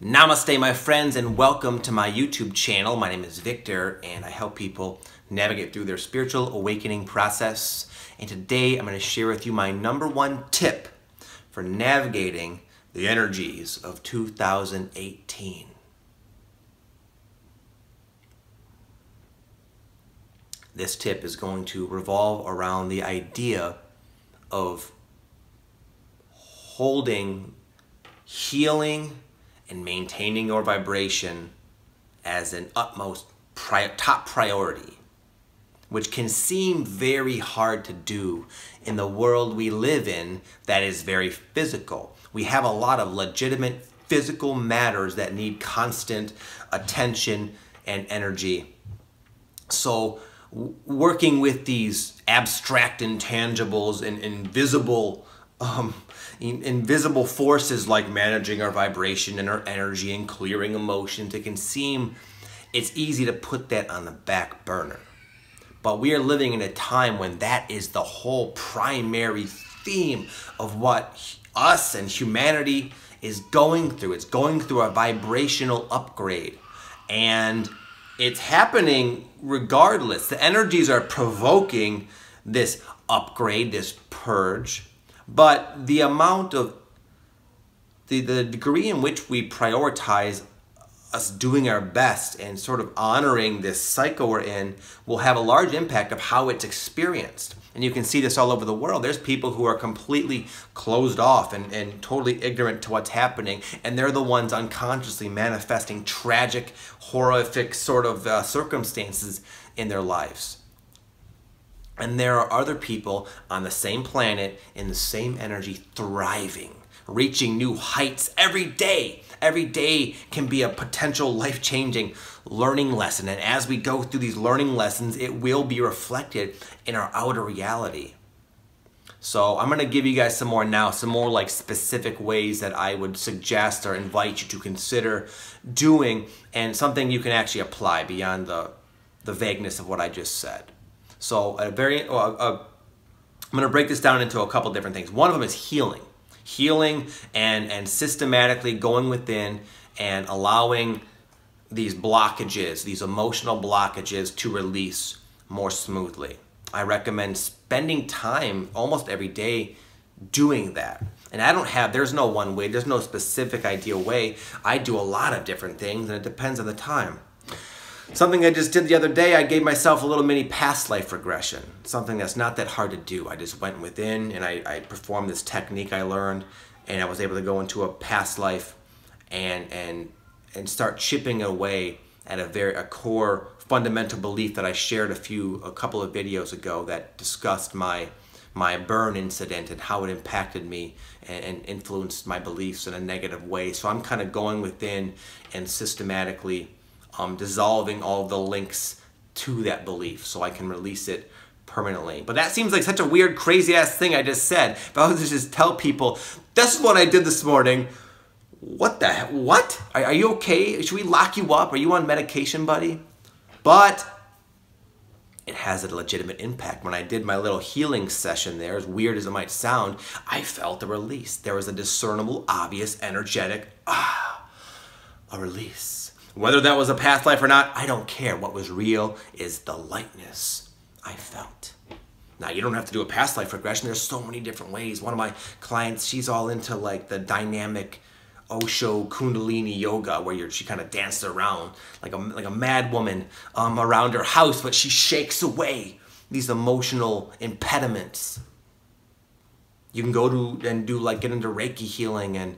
Namaste, my friends, and welcome to my YouTube channel. My name is Victor, and I help people navigate through their spiritual awakening process. And today I'm going to share with you my #1 tip for navigating the energies of 2018. This tip is going to revolve around the idea of holding, healing, and maintaining your vibration as an utmost top priority, which can seem very hard to do in the world we live in that is very physical. We have a lot of legitimate physical matters that need constant attention and energy. So working with these abstract intangibles and invisible forces like managing our vibration and our energy and clearing emotions, it's easy to put that on the back burner. But we are living in a time when that is the whole primary theme of what us and humanity is going through. It's going through a vibrational upgrade, and it's happening regardless. The energies are provoking this upgrade, this purge. But the amount of, the degree in which we prioritize us doing our best and sort of honoring this cycle we're in will have a large impact of how it's experienced. And you can see this all over the world. There's people who are completely closed off and totally ignorant to what's happening. And they're the ones unconsciously manifesting tragic, horrific sort of circumstances in their lives. And there are other people on the same planet, in the same energy, thriving, reaching new heights every day. Every day can be a potential life-changing learning lesson. And as we go through these learning lessons, it will be reflected in our outer reality. So I'm going to give you guys some more like specific ways that I would suggest or invite you to consider doing, and something you can actually apply beyond the vagueness of what I just said. So I'm going to break this down into a couple different things. One of them is healing. Healing and systematically going within and allowing these blockages, these emotional blockages, to release more smoothly. I recommend spending time almost every day doing that. And there's no one way, there's no specific ideal way. I do a lot of different things, and it depends on the time. Something I just did the other day, I gave myself a little mini past life regression. Something that's not that hard to do. I just went within and I performed this technique I learned, and I was able to go into a past life and start chipping away at a core fundamental belief that I shared a couple of videos ago that discussed my burn incident and how it impacted me and influenced my beliefs in a negative way. So I'm kind of going within and systematically dissolving all the links to that belief so I can release it permanently. But that seems like such a weird, crazy-ass thing I just said. If I was to just tell people, this is what I did this morning, what the heck? What? Are you okay? Should we lock you up? Are you on medication, buddy? But it has a legitimate impact. When I did my little healing session there, as weird as it might sound, I felt a release. There was a discernible, obvious, energetic, a release. Whether that was a past life or not, I don't care. What was real is the lightness I felt. Now, you don't have to do a past life regression. There's so many different ways. One of my clients, she's all into like the dynamic Osho Kundalini yoga, where she kind of dances around like a mad woman around her house, but she shakes away these emotional impediments. You can go to and get into Reiki healing, and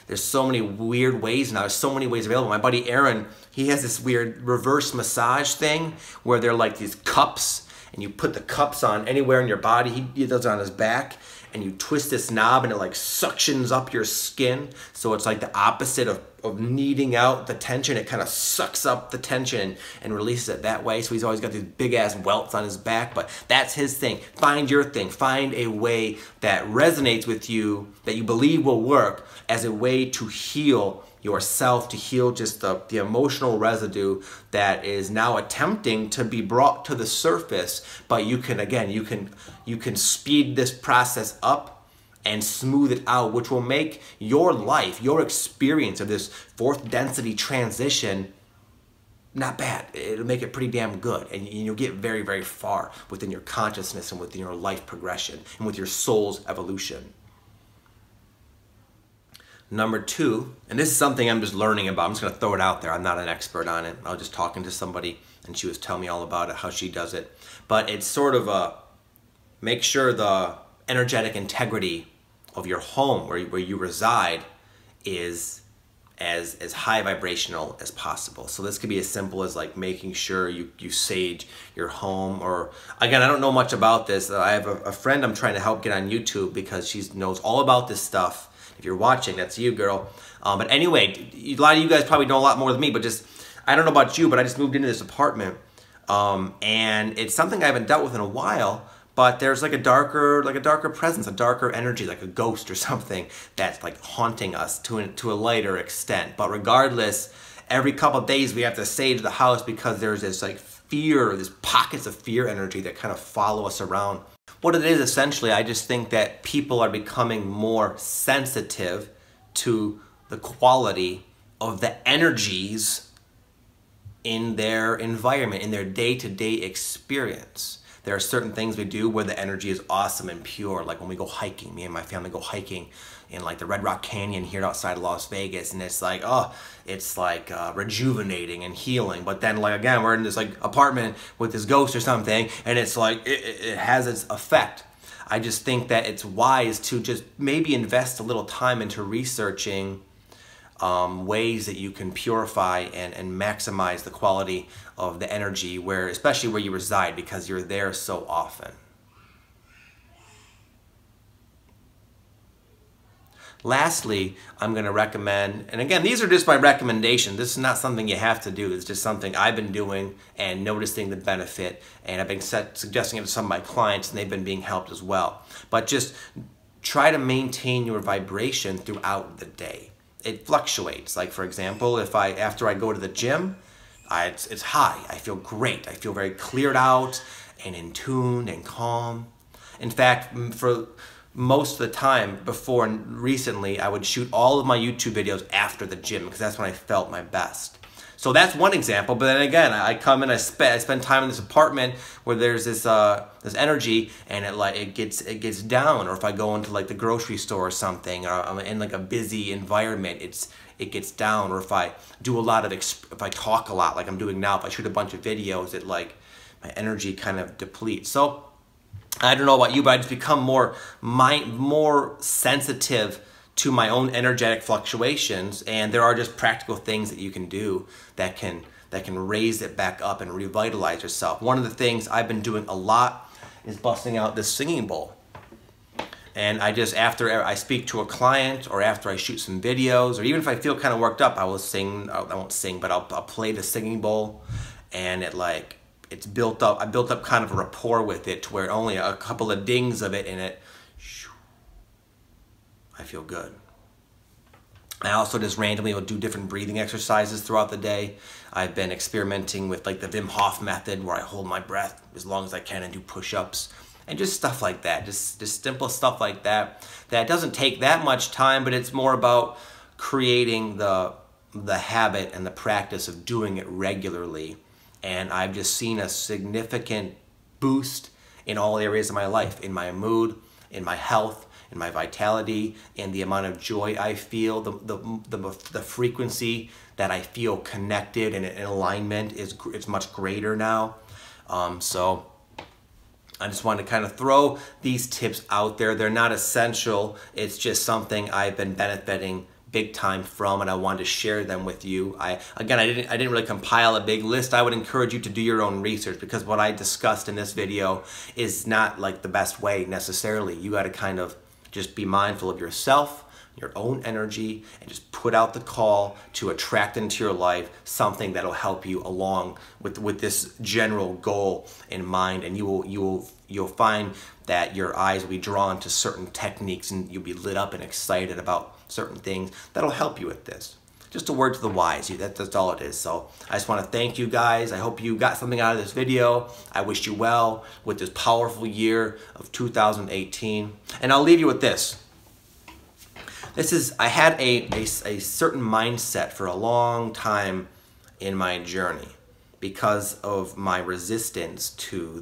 there's so many weird ways now. There's so many ways available. My buddy Aaron, he has this weird reverse massage thing where they're like these cups, and you put the cups on anywhere in your body. He does it on his back, and you twist this knob, and it like suctions up your skin. So it's like the opposite of kneading out the tension. It kind of sucks up the tension and releases it that way. So he's always got these big ass welts on his back, but that's his thing. Find your thing. Find a way that resonates with you, that you believe will work, as a way to heal yourself, to heal just the emotional residue that is now attempting to be brought to the surface. But you can, again, you can speed this process up and smooth it out, which will make your life, your experience of this fourth density transition not bad. It'll make it pretty damn good, and you'll get very, very far within your consciousness and within your life progression and with your soul's evolution. Number 2, and this is something I'm just learning about. I'm just going to throw it out there. I'm not an expert on it. I was just talking to somebody, and she was telling me all about it, how she does it. But it's sort of make sure the energetic integrity of your home, where you reside, is as high vibrational as possible. So this could be as simple as like making sure you sage your home, or again, I don't know much about this. I have a friend I'm trying to help get on YouTube because she knows all about this stuff. If you're watching, that's you, girl. But anyway, a lot of you guys probably know a lot more than me, but just, I don't know about you, but I just moved into this apartment, and it's something I haven't dealt with in a while. But there's like a darker presence, a darker energy, like a ghost or something that's like haunting us to a lighter extent. But regardless, every couple of days we have to sage the house because there's this like fear, these pockets of fear energy that kind of follow us around. What it is essentially, I just think that people are becoming more sensitive to the quality of the energies in their environment, in their day-to-day experience. There are certain things we do where the energy is awesome and pure, like when we go hiking. Me and my family go hiking in like the Red Rock Canyon here outside of Las Vegas, and it's like, oh, it's like rejuvenating and healing. But then, like, again, we're in this like apartment with this ghost or something, and it's like it has its effect. I just think that it's wise to just maybe invest a little time into researching ways that you can purify and maximize the quality of the energy, especially where you reside, because you're there so often. Lastly, I'm going to recommend, and again, these are just my recommendations. This is not something you have to do. It's just something I've been doing and noticing the benefit, and I've been suggesting it to some of my clients, and they've been being helped as well. But just try to maintain your vibration throughout the day. It fluctuates. Like, for example, after I go to the gym, it's high. I feel great. I feel very cleared out and in tune and calm. In fact, for most of the time before and recently, I would shoot all of my YouTube videos after the gym because that's when I felt my best. So that's one example. But then again, I come in, I spend time in this apartment where there's this energy, and it gets down. Or if I go into like the grocery store or something, or I'm in like a busy environment, it gets down. Or if I do if I talk a lot like I'm doing now, if I shoot a bunch of videos, my energy kind of depletes. So I don't know about you, but I just become more sensitive to my own energetic fluctuations, and there are just practical things that you can do that can raise it back up and revitalize yourself. One of the things I've been doing a lot is busting out this singing bowl. And after I speak to a client, or after I shoot some videos, or even if I feel kind of worked up, I will sing. I won't sing, but I'll play the singing bowl, and it's built up. I built up kind of a rapport with it to where only a couple of dings of it in it, I feel good. I also just randomly will do different breathing exercises throughout the day. I've been experimenting with like the Wim Hof method, where I hold my breath as long as I can and do push-ups and just stuff like that. Just simple stuff like that. That doesn't take that much time, but it's more about creating the habit and the practice of doing it regularly. And I've just seen a significant boost in all areas of my life, in my mood, in my health, in my vitality, in the amount of joy I feel, the frequency that I feel connected and in alignment it's much greater now. So I just wanted to kind of throw these tips out there. They're not essential. It's just something I've been benefiting big time from, and I wanted to share them with you. I didn't really compile a big list. I would encourage you to do your own research, because what I discussed in this video is not like the best way necessarily. You got to kind of just be mindful of yourself, your own energy, and just put out the call to attract into your life something that'll help you along with this general goal in mind, and you'll find that your eyes will be drawn to certain techniques, and you'll be lit up and excited about certain things that'll help you with this. Just a word to the wise. That's all it is. So I just want to thank you guys. I hope you got something out of this video. I wish you well with this powerful year of 2018. And I'll leave you with this. I had a certain mindset for a long time in my journey because of my resistance to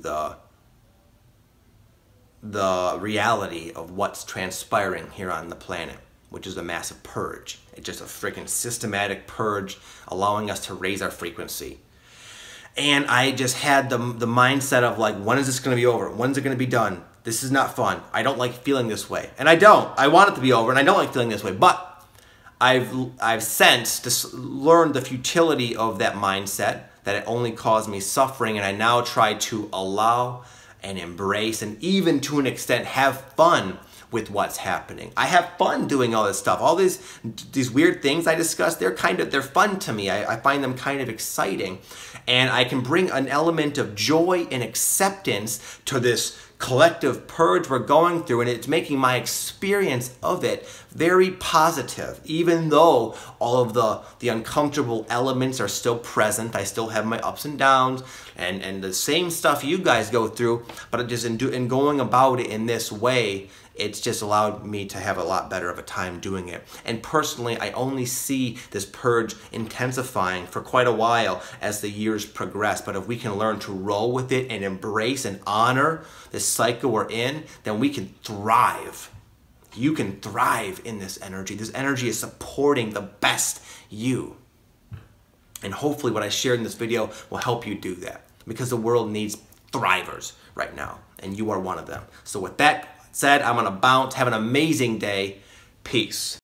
the reality of what's transpiring here on the planet, which is a massive purge. It's just a freaking systematic purge allowing us to raise our frequency. And I just had the mindset of like, when is this going to be over? When's it going to be done? This is not fun. I don't like feeling this way. And I don't. I want it to be over, and I don't like feeling this way. But I've since learned the futility of that mindset, that it only caused me suffering, and I now try to allow and embrace and even to an extent have fun with what's happening. I have fun doing all this stuff. All these weird things I discuss, they're fun to me. I find them kind of exciting. And I can bring an element of joy and acceptance to this collective purge we're going through, and it's making my experience of it very positive. Even though all of the uncomfortable elements are still present, I still have my ups and downs and the same stuff you guys go through, but just in going about it in this way, it's just allowed me to have a lot better of a time doing it. And personally, I only see this purge intensifying for quite a while as the years progress. But if we can learn to roll with it and embrace and honor this cycle we're in, then we can thrive. You can thrive in this energy. This energy is supporting the best you. And hopefully what I shared in this video will help you do that, because the world needs thrivers right now, and you are one of them. So with that said, I'm going to bounce. Have an amazing day. Peace.